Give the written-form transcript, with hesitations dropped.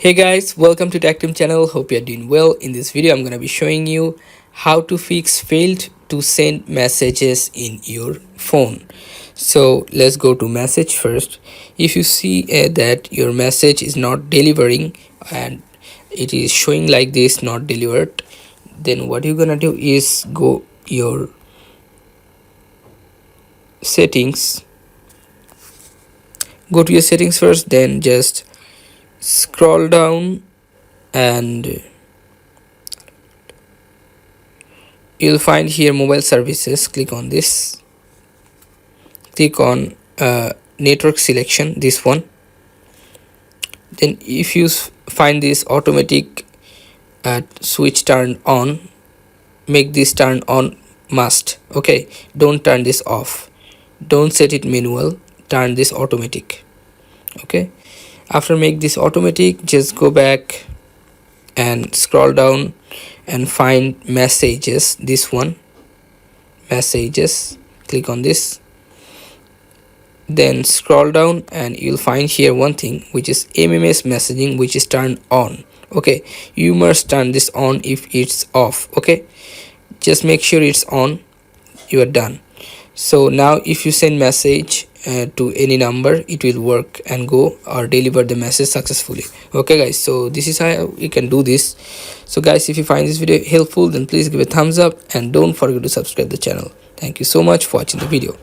Hey guys, welcome to Tech Team channel. Hope you're doing well. In this video, I'm gonna be showing you how to fix failed to send messages in your phone. So let's go to message first. If you see that your message is not delivering and it is showing like this, not delivered, then what you're gonna do is go your settings. Go to your settings first, then just scroll down and you'll find here mobile services. Click on this, click on network selection, this one. Then if you find this automatic switch turned on, make this turn on must. Okay, don't turn this off, don't set it manual, turn this automatic. Okay, after make this automatic, just go back and scroll down and find messages, this one, messages. Click on this, then scroll down and you'll find here one thing which is MMS messaging, which is turned on. Okay, you must turn this on. If it's off, okay, just make sure it's on, you are done. So now if you send message to any number, it will work and go or deliver the message successfully. Okay guys, so this is how you can do this. So guys, if you find this video helpful, then please give a thumbs up and don't forget to subscribe the channel. Thank you so much for watching the video.